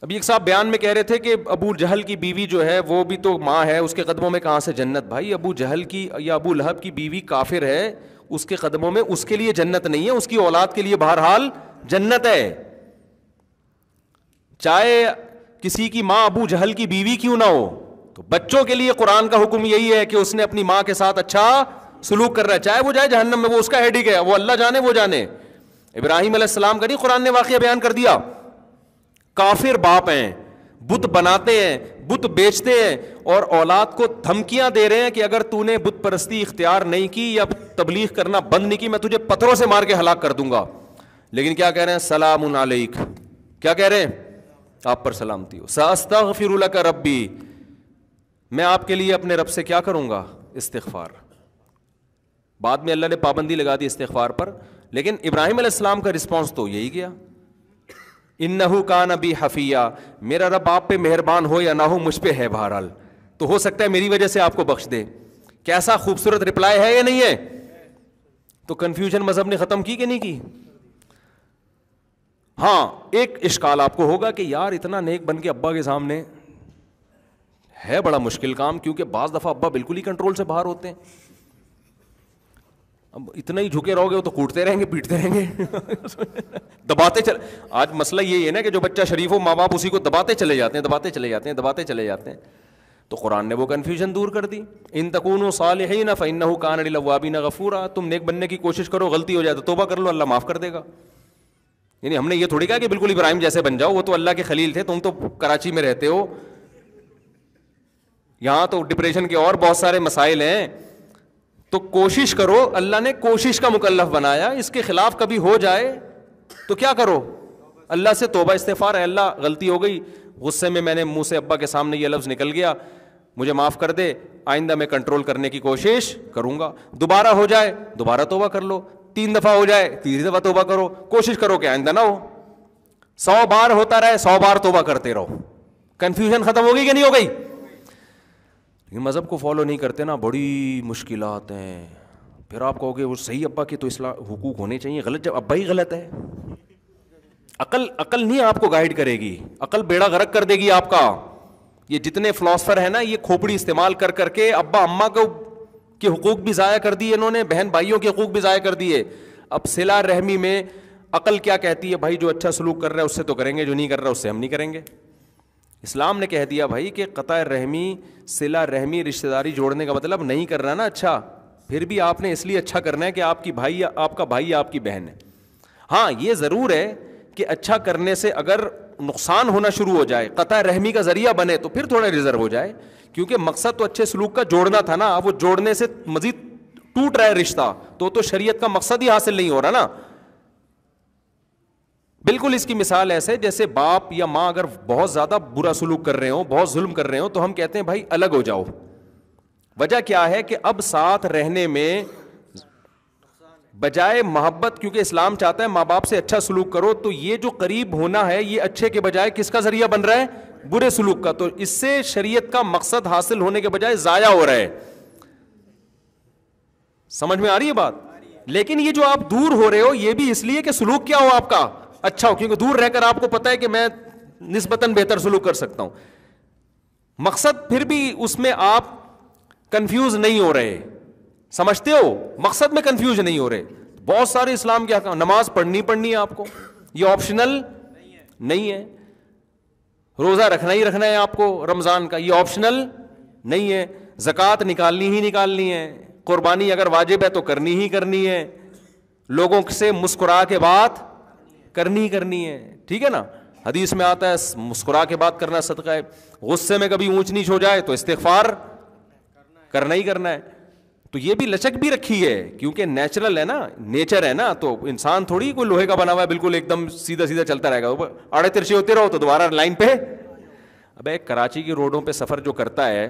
ابھی ایک صاحب بیان میں کہہ رہے تھے کہ ابو جہل کی بیوی جو ہے وہ بھی تو ماں ہے, اس کے قدموں میں کہاں سے جنت. بھائی ابو جہل کی یا ابو لہب کی بیوی کافر ہے, اس کے قدموں میں اس کے لیے جنت نہیں ہے, اس کی اولاد کے لیے بہرحال جنت ہے. چاہے کسی کی ماں ابو جہل کی بیوی کیوں نہ ہو, تو بچوں کے لیے قرآن کا حکم یہی ہے کہ اس نے اپنی ماں کے ساتھ اچھا سلوک کر رہا ہے, چاہے وہ جائے جہنم میں, وہ اس کا ہیڈک ہے, وہ اللہ جانے وہ جانے. ابراہیم علیہ السلام کا نہیں قرآن نے واقعہ بیان کر دیا, کافر باپ ہیں, بت بناتے ہیں, بت بیچتے ہیں, اور اولاد کو دھمکیاں دے رہے ہیں کہ اگر تو نے بت پرستی اختیار نہیں کی یا تبلیغ کرنا بند نہیں کی, میں تجھے پتھروں سے مار کے ہلاک کر دوں گا. لیکن کیا کہہ رہے ہیں, سلام علیک, کیا کہہ رہے ہیں, آپ پر سلامتی ہو. ساستغفر لک ربی, میں آپ کے لیے اپنے رب سے کیا کروں گا, استغفار. بعد میں اللہ نے پابندی لگا دی استغفار پر, لیکن ابراہیم علیہ السلام کا رسپانس تو یہی کیا, انہو کان بی حفیہ, میرا رب آپ پہ مہربان ہو یا نہ ہو, مجھ پہ ہے بہرحال, تو ہو سکتا ہے میری وجہ سے آپ کو بخش دے. کیسا خوبصورت رپلائی ہے یا نہیں ہے. تو کنفیوژن مذہب نے ختم کی کہ نہیں کی. ہاں ایک اشکال آپ کو ہوگا کہ یار اتنا نیک بن کے ابا کے سامنے ہے بڑا مشکل کام, کیونکہ بعض دفعہ ابا بالکل ہی کنٹرول سے باہر ہوتے ہیں. اب اتنا ہی جھکے رہو گے تو کوٹتے رہیں گے, پیٹتے رہیں گے, دباتے چل. آج مسئلہ یہی ہے نا کہ جو بچہ شریف ہو, ماں باپ اسی کو دباتے چلے جاتے ہیں, دباتے چلے جاتے ہیں, دباتے چلے جاتے ہیں. تو قرآن نے وہ کنفیوژن دور کر دی. ان تکونوا صالحین فانہ کان للاوابین غفورا, تم نیک بننے کی کوشش کرو, غلطی ہو جائے تو توبہ کر لو, اللہ معاف کر دے گا. یعنی ہم نے یہ تھوڑی کہا کہ بالکل ابراہیم جیسے بن جاؤ, وہ تو اللہ کے خلیل تھے, تم تو کراچی میں رہتے ہو, یہاں تو ڈپریشن کے اور بہت سارے مسائل ہیں. تو کوشش کرو, اللہ نے کوشش کا مکلف بنایا, اس کے خلاف کبھی ہو جائے تو کیا کرو, اللہ سے توبہ استغفار ہے, اللہ غلطی ہو گئی, غصے میں نے منہ سے ابا کے سامنے یہ لفظ نکل گیا, مجھے معاف کر دے, آئندہ میں کنٹرول کرنے کی کوشش کروں گا. دوبارہ ہو جائے دوبارہ توبہ کر لو, 3 دفعہ ہو جائے 3 دفعہ توبہ کرو, کوشش کرو کہ آئندہ نہ ہو. 100 بار ہوتا رہے, 100 بار توبہ کرتے رہو. کنفیوژن ختم ہو گئی کہ نہیں ہو گئی. لیکن مذہب کو فالو نہیں کرتے نا, بڑی مشکلات ہیں. پھر آپ کہو گے وہ صحیح ابا کے تو اصلاح حقوق ہونے چاہیے, غلط جب ابا ہی غلط ہے. عقل نہیں آپ کو گائیڈ کرے گی, عقل بیڑا غرق کر دے گی آپ کا. یہ جتنے فلاسفر ہیں نا, یہ کھوپڑی استعمال کر کر کے ابا اماں کو کے حقوق بھی ضائع کر دیے انہوں نے, بہن بھائیوں کے حقوق بھی ضائع کر دیے. اب صلہ رحمی میں عقل کیا کہتی ہے, بھائی جو اچھا سلوک کر رہا ہے اس سے تو کریں گے, جو نہیں کر رہا اس سے ہم نہیں کریں گے. اسلام نے کہہ دیا بھائی کہ قطع رحمی, صلہ رحمی, رشتہ داری جوڑنے کا مطلب نہیں کر رہا نا اچھا, پھر بھی آپ نے اس لیے اچھا کرنا ہے کہ آپ کی بھائی, آپ کا بھائی یا آپ کی بہن ہے. ہاں یہ ضرور ہے کہ اچھا کرنے سے اگر نقصان ہونا شروع ہو جائے, قطع رحمی کا ذریعہ بنے, تو پھر تھوڑا ریزرو ہو جائے, کیونکہ مقصد تو اچھے سلوک کا جوڑنا تھا نا. اب وہ جوڑنے سے مزید ٹوٹ رہا ہے رشتہ, تو شریعت کا مقصد ہی حاصل نہیں ہو رہا نا. بالکل اس کی مثال ایسے جیسے باپ یا ماں اگر بہت زیادہ برا سلوک کر رہے ہوں, بہت ظلم کر رہے ہوں, تو ہم کہتے ہیں بھائی الگ ہو جاؤ. وجہ کیا ہے کہ اب ساتھ رہنے میں بجائے محبت, کیونکہ اسلام چاہتا ہے ماں باپ سے اچھا سلوک کرو, تو یہ جو قریب ہونا ہے یہ اچھے کے بجائے کس کا ذریعہ بن رہا ہے, برے سلوک کا. تو اس سے شریعت کا مقصد حاصل ہونے کے بجائے ضائع ہو رہا ہے. سمجھ میں آ رہی ہے بات. لیکن یہ جو آپ دور ہو رہے ہو یہ بھی اس لیے کہ سلوک کیا ہو آپ کا اچھا ہو, کیونکہ دور رہ کر آپ کو پتا ہے کہ میں نسبتاً بہتر سلوک کر سکتا ہوں. مقصد پھر بھی اس میں آپ کنفیوز نہیں ہو رہے, سمجھتے ہو, مقصد میں کنفیوز نہیں ہو رہے. بہت سارے اسلام کے احکام, نماز پڑھنی ہے آپ کو, یہ آپشنل نہیں ہے. روزہ رکھنا ہی رکھنا ہے آپ کو رمضان کا, یہ آپشنل نہیں ہے. زکوٰۃ نکالنی ہے, قربانی اگر واجب ہے تو کرنی ہی کرنی ہے, لوگوں سے مسکرا کے بات کرنی ہے, ٹھیک ہے نا. حدیث میں آتا ہے مسکرا کے بات کرنا صدقہ ہے. غصے میں کبھی اونچ نیچ ہو جائے تو استغفار کرنا ہی کرنا ہے. تو یہ بھی لچک بھی رکھی ہے, کیونکہ نیچرل ہے نا, نیچر ہے نا. تو انسان تھوڑی کوئی لوہے کا بنا ہوا ہے بالکل ایک دم سیدھا سیدھا چلتا رہے گا, آڑے ترچے ہوتے رہو تو دوبارہ لائن پہ. ابے کراچی کی روڈوں پہ سفر جو کرتا ہے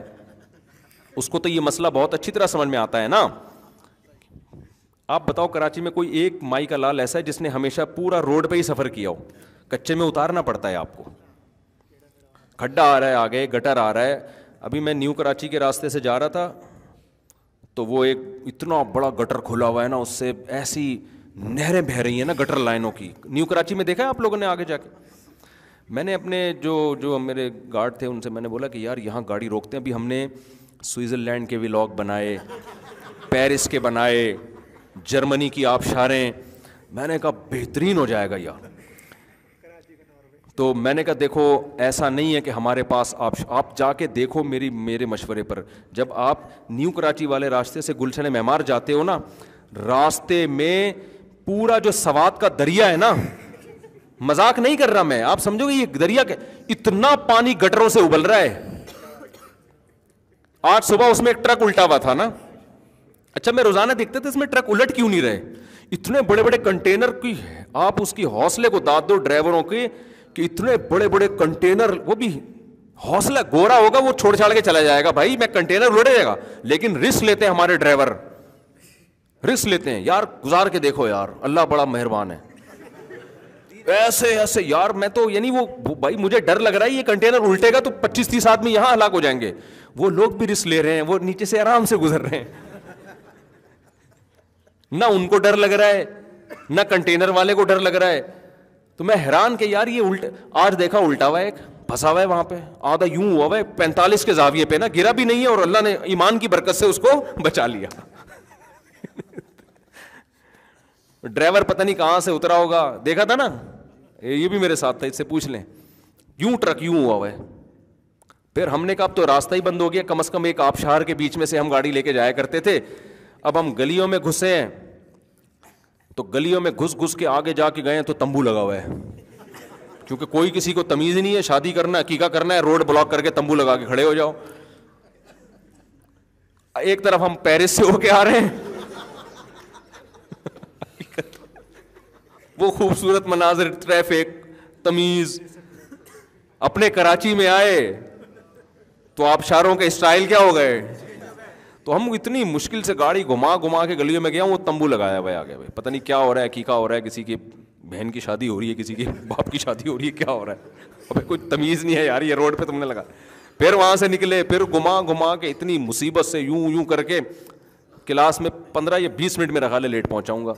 اس کو تو یہ مسئلہ بہت اچھی طرح سمجھ میں آتا ہے نا. آپ بتاؤ کراچی میں کوئی ایک مائی کا لال ایسا ہے جس نے ہمیشہ پورا روڈ پہ ہی سفر کیا ہو, کچے میں اتارنا پڑتا ہے آپ کو, کھڈا آ رہا ہے آگے, گٹر آ رہا ہے. ابھی میں نیو کراچی کے راستے سے جا رہا تھا تو وہ ایک اتنا بڑا گٹر کھلا ہوا ہے نا, اس سے ایسی نہریں بہہ رہی ہیں نا گٹر لائنوں کی. نیو کراچی میں دیکھا ہے آپ لوگوں نے آگے جا کے, میں نے اپنے جو میرے گارڈ تھے ان سے میں نے بولا کہ یار یہاں گاڑی روکتے ہیں. ابھی ہم نے سوئٹزرلینڈ کے ولاگ بنائے, پیرس کے بنائے, جرمنی کی آبشاریں. میں نے کہا بہترین ہو جائے گا یار. تو میں نے کہا دیکھو ایسا نہیں ہے کہ ہمارے پاس آپ جا کے دیکھو میرے مشورے پر. جب آپ نیو کراچی والے راستے سے گلشن معمار جاتے ہو نا, راستے میں پورا جو سوات کا دریا ہے نا, مذاق نہیں کر رہا میں, آپ سمجھو گے یہ دریا کے اتنا پانی گٹروں سے ابل رہا ہے. آج صبح اس میں ایک ٹرک الٹا ہوا تھا نا. اچھا میں روزانہ دیکھتے تھے اس میں ٹرک الٹ کیوں نہیں رہے. اتنے بڑے بڑے کنٹینر کی آپ اس کی حوصلے کو داد دو ڈرائیوروں کے کہ اتنے بڑے بڑے کنٹینر, وہ بھی حوصلہ گورا ہوگا وہ چھوڑ چھاڑ کے چلا جائے گا بھائی میں کنٹینر الٹ جائے گا, لیکن رسک لیتے ہیں ہمارے ڈرائیور, رسک لیتے ہیں. یار گزار کے دیکھو یار, اللہ بڑا مہربان ہے. ایسے یار میں تو یعنی وہ بھائی مجھے ڈر لگ رہا ہے یہ کنٹینر الٹے گا تو 25-30 آدمی یہاں ہلاک ہو جائیں گے. وہ لوگ بھی رسک لے رہے ہیں, وہ نیچے سے آرام سے گزر رہے ہیں. نہ ان کو ڈر لگ رہا ہے نہ کنٹینر والے کو ڈر لگ رہا ہے. تو میں حیران کہ یار یہ الٹا, آج دیکھا الٹا ہوا ہے, ایک پھنسا ہوا ہے وہاں پہ, آدھا یوں ہوا ہے 45 کے زاویے پہ نا, گرا بھی نہیں ہے اور اللہ نے ایمان کی برکت سے اس کو بچا لیا. ڈرائیور پتہ نہیں کہاں سے اترا ہوگا, دیکھا تھا نا, یہ بھی میرے ساتھ تھا, اس سے پوچھ لیں. یوں ٹرک یوں ہوا ہے. پھر ہم نے کہا اب تو راستہ ہی بند ہو گیا, کم از کم ایک آبشار کے بیچ میں سے ہم گاڑی لے کے جایا کرتے تھے. اب ہم گلیوں میں گھسے ہیں تو گلیوں میں گھس کے آگے جا کے گئے ہیں تو تمبو لگا ہوا ہے, کیونکہ کوئی کسی کو تمیز ہی نہیں ہے. شادی کرنا ہے, عقیقہ کرنا ہے, روڈ بلاک کر کے تمبو لگا کے کھڑے ہو جاؤ. ایک طرف ہم پیرس سے ہو کے آ رہے ہیں, وہ خوبصورت مناظر, ٹریفک, تمیز. اپنے کراچی میں آئے تو آبشاروں کے اسٹائل کیا ہو گئے. تو ہم اتنی مشکل سے گاڑی گھما کے گلیوں میں گیا ہوں, وہ تمبو لگایا ہوا ہے آگے. بھائی پتہ نہیں کیا ہو رہا ہے, عقیقہ ہو رہا ہے, کسی کی بہن کی شادی ہو رہی ہے, کسی کی باپ کی شادی ہو رہی ہے, کیا ہو رہا ہے. ابھی کوئی تمیز نہیں ہے یار, یہ روڈ پہ تم نے لگا. پھر وہاں سے نکلے, پھر گھما کے اتنی مصیبت سے یوں کر کے کلاس میں 15 یا 20 منٹ میں رکھا لے لیٹ پہنچاؤں گا.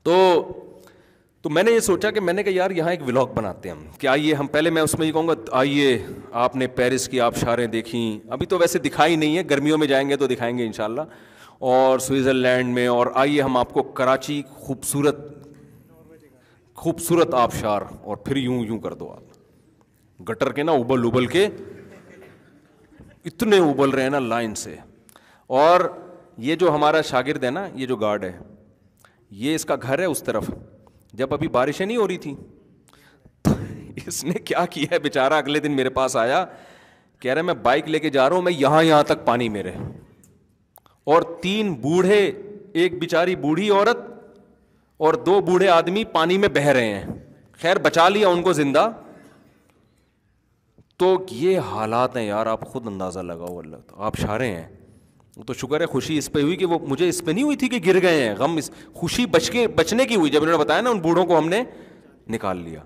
تو میں نے یہ سوچا کہ میں نے کہا یار یہاں ایک ولاگ بناتے ہیں ہم, کہ آئیے ہم پہلے, میں اس میں یہ کہوں گا آئیے آپ نے پیرس کی آبشاریں دیکھیں, ابھی تو ویسے دکھائی نہیں ہے, گرمیوں میں جائیں گے تو دکھائیں گے انشاءاللہ, اور سوئٹزرلینڈ میں, اور آئیے ہم آپ کو کراچی خوبصورت آبشار, اور پھر یوں کر دو آپ گٹر کے نا ابل کے اتنے ابل رہے ہیں نا لائن سے. اور یہ جو ہمارا شاگرد ہے نا, یہ جو گارڈ ہے, یہ اس کا گھر ہے اس طرف. جب ابھی بارشیں نہیں ہو رہی تھیں تو اس نے کیا کیا ہے بیچارہ, اگلے دن میرے پاس آیا, کہہ رہا ہے میں بائک لے کے جا رہا ہوں, میں یہاں تک پانی میرے, اور 3 بوڑھے, ایک بیچاری بوڑھی عورت اور 2 بوڑھے آدمی پانی میں بہہ رہے ہیں. خیر بچا لیا ان کو زندہ. تو یہ حالات ہیں یار, آپ خود اندازہ لگاؤ. اللہ تو آپ شارے ہیں. تو شکر ہے خوشی اس پہ ہوئی کہ وہ مجھے اس پہ نہیں ہوئی تھی کہ گر گئے ہیں, غم خوشی بچنے کی ہوئی جب انہوں نے بتایا نا ان بوڑھوں کو ہم نے نکال لیا.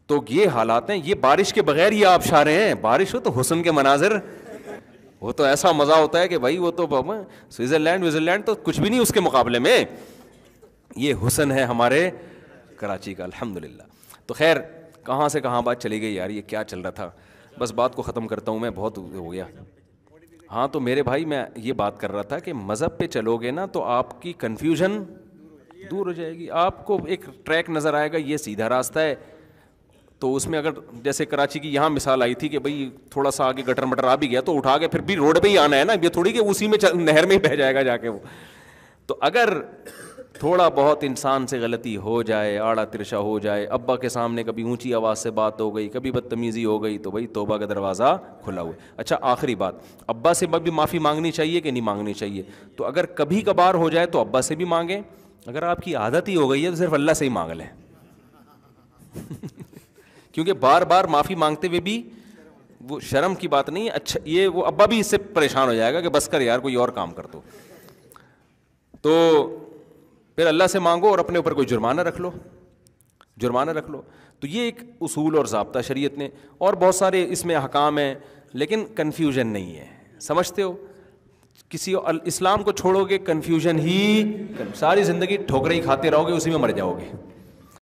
تو یہ حالات ہیں. یہ بارش کے بغیر یہ آبشاریں ہیں, بارش ہو تو حسن کے مناظر, وہ تو ایسا مزہ ہوتا ہے کہ بھائی وہ تو سوئٹزرلینڈ تو کچھ بھی نہیں اس کے مقابلے میں. یہ حسن ہے ہمارے کراچی کا الحمدللہ. تو خیر کہاں سے کہاں بات چلی گئی یار, یہ کیا چل رہا تھا. بس بات کو ختم کرتا ہوں میں, بہت ہو گیا. ہاں تو میرے بھائی میں یہ بات کر رہا تھا کہ مذہب پہ چلو گے نا تو آپ کی کنفیوژن دور ہو جائے گی. آپ کو ایک ٹریک نظر آئے گا, یہ سیدھا راستہ ہے. تو اس میں اگر جیسے کراچی کی یہاں مثال آئی تھی کہ بھائی تھوڑا سا آگے گٹر مٹر آ بھی گیا تو اٹھا کے پھر بھی روڈ پہ ہی آنا ہے نا, یہ تھوڑی کہ اسی میں نہر میں ہی بہہ جائے گا جا کے وہ. تو اگر تھوڑا بہت انسان سے غلطی ہو جائے, آڑا ترشا ہو جائے, ابا کے سامنے کبھی اونچی آواز سے بات ہو گئی, کبھی بدتمیزی ہو گئی, تو بھائی توبہ کا دروازہ کھلا ہوا ہے. اچھا آخری بات, ابا سے بھی معافی مانگنی چاہیے کہ نہیں مانگنی چاہیے؟ تو اگر کبھی کبھار ہو جائے تو ابا سے بھی مانگیں, اگر آپ کی عادت ہی ہو گئی ہے تو صرف اللہ سے ہی مانگ لیں. کیونکہ بار بار معافی مانگتے ہوئے بھی وہ شرم کی بات نہیں ہے. اچھا یہ وہ ابا بھی اس سے پریشان ہو جائے گا کہ بس کر یار کوئی اور کام کر دو. تو پھر اللہ سے مانگو اور اپنے اوپر کوئی جرمانہ رکھ لو. تو یہ ایک اصول اور ضابطہ شریعت نے, اور بہت سارے اس میں احکام ہیں, لیکن کنفیوژن نہیں ہے. سمجھتے ہو, کسی اسلام کو چھوڑو گے کنفیوژن ہی, ساری زندگی ٹھوکریں ہی کھاتے رہو گے, اسی میں مر جاؤ گے.